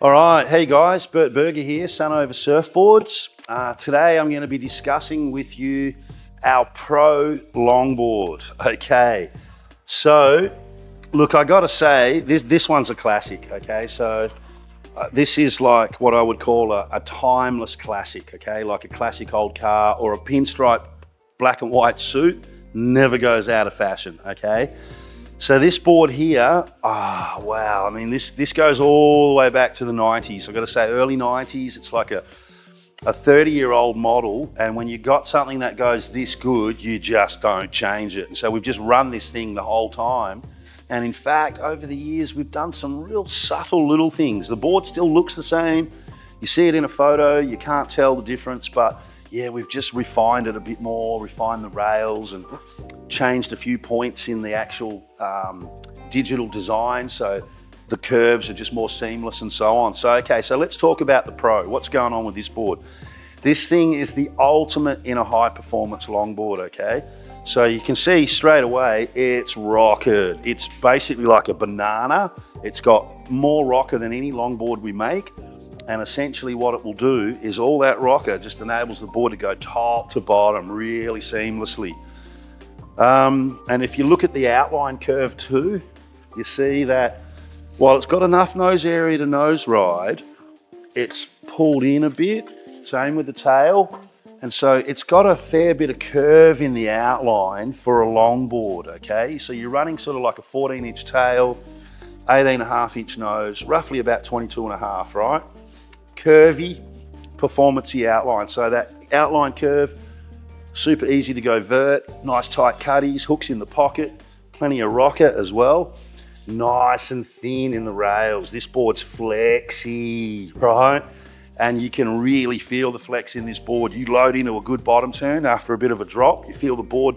All right, hey guys, Bert here, Sunova Surfboards. Today I'm going to be discussing with you our Pro longboard. Okay, so look, I got to say, this one's a classic. Okay, so this is like what I would call a timeless classic. Okay, like a classic old car or a pinstripe black and white suit, never goes out of fashion. Okay. So this board here, wow, I mean, this goes all the way back to the 90s. I've got to say early 90s, it's like a 30-year-old model, and when you got something that goes this good, you just don't change it. And so we've just run this thing the whole time. And in fact, over the years, we've done some real subtle little things. The board still looks the same. You see it in a photo, you can't tell the difference, but yeah, we've just refined it a bit more, refined the rails and changed a few points in the actual digital design. So the curves are just more seamless and so on. So, okay, so let's talk about the Pro. What's going on with this board? This thing is the ultimate in a high performance longboard, okay? So you can see straight away, it's rocker. It's basically like a banana. It's got more rocker than any longboard we make. And essentially what it will do is all that rocker just enables the board to go top to bottom really seamlessly. And if you look at the outline curve too, you see that while it's got enough nose area to nose ride, it's pulled in a bit, same with the tail. And so it's got a fair bit of curve in the outline for a longboard, okay? So you're running sort of like a 14-inch tail, 18.5-inch nose, roughly about 22.5, right? Curvy, performance-y outline. So that outline curve, super easy to go vert, nice tight cutties, hooks in the pocket, plenty of rocker as well. Nice and thin in the rails. This board's flexy, right? And you can really feel the flex in this board. You load into a good bottom turn after a bit of a drop, you feel the board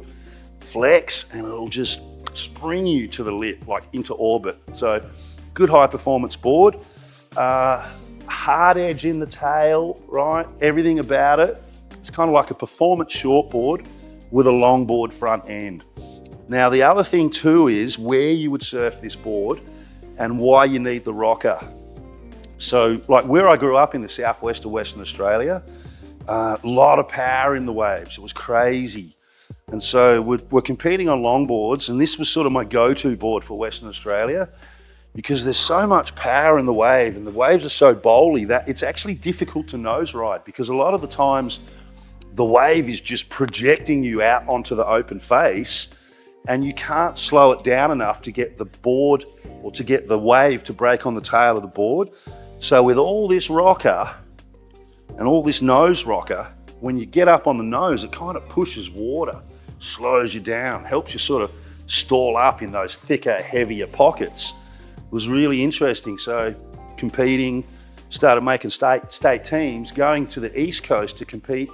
flex and it'll just spring you to the lip, like into orbit. So good high performance board. Hard edge in the tail, right? Everything about it. It's kind of like a performance shortboard with a longboard front end. Now, the other thing too is where you would surf this board and why you need the rocker. So like where I grew up in the southwest of Western Australia, a lot of power in the waves. It was crazy. And so we're competing on longboards, and this was sort of my go-to board for Western Australia, because there's so much power in the wave and the waves are so bowly that it's actually difficult to nose ride, because a lot of the times the wave is just projecting you out onto the open face and you can't slow it down enough to get the board or to get the wave to break on the tail of the board. So with all this rocker and all this nose rocker, when you get up on the nose, it kind of pushes water, slows you down, helps you sort of stall up in those thicker, heavier pockets. Was really interesting. So competing, started making state teams, going to the East Coast to compete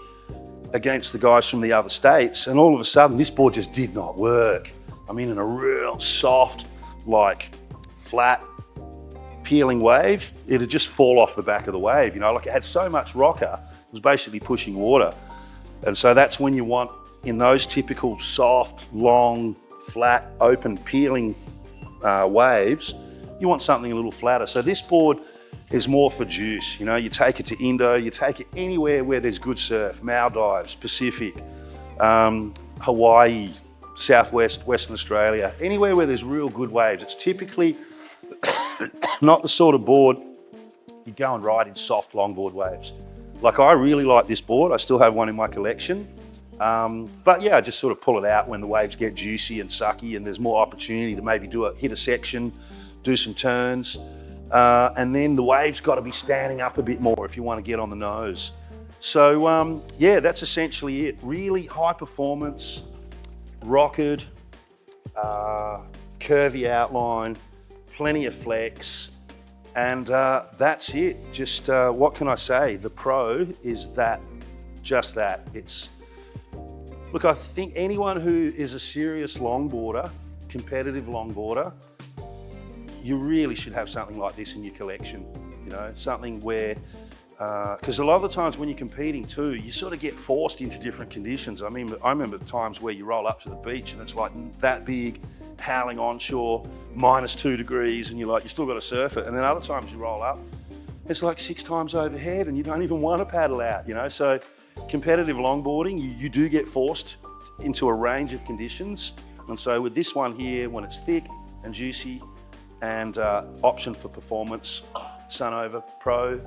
against the guys from the other states, and all of a sudden this board just did not work. I mean, in a real soft, like flat, peeling wave, it'd just fall off the back of the wave, you know, like it had so much rocker, it was basically pushing water. And so that's when you want, in those typical soft, long, flat, open, peeling waves, you want something a little flatter. So this board is more for juice. You know, you take it to Indo, you take it anywhere where there's good surf, Maldives, Pacific, Hawaii, Southwest, Western Australia, anywhere where there's real good waves. It's typically not the sort of board you go and ride in soft longboard waves. Like, I really like this board. I still have one in my collection. But yeah, I just sort of pull it out when the waves get juicy and sucky and there's more opportunity to maybe hit a section, do some turns, and then the wave's got to be standing up a bit more if you want to get on the nose. So yeah, that's essentially it. Really high performance, rockered, curvy outline, plenty of flex, and that's it. Just what can I say? The Pro is just that. Look, I think anyone who is a serious longboarder, competitive longboarder, you really should have something like this in your collection. You know, something where, because a lot of the times when you're competing too, you sort of get forced into different conditions. I mean, I remember the times where you roll up to the beach and it's like that big, howling onshore, -2 degrees, and you're like, you still got to surf it. And then other times you roll up it's like 6 times overhead and you don't even want to paddle out, you know? So competitive longboarding, you do get forced into a range of conditions. And so with this one here, when it's thick and juicy and option for performance, Sunova Pro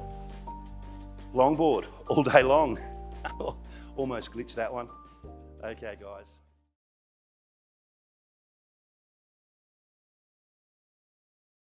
longboard all day long. Almost glitched that one. Okay, guys.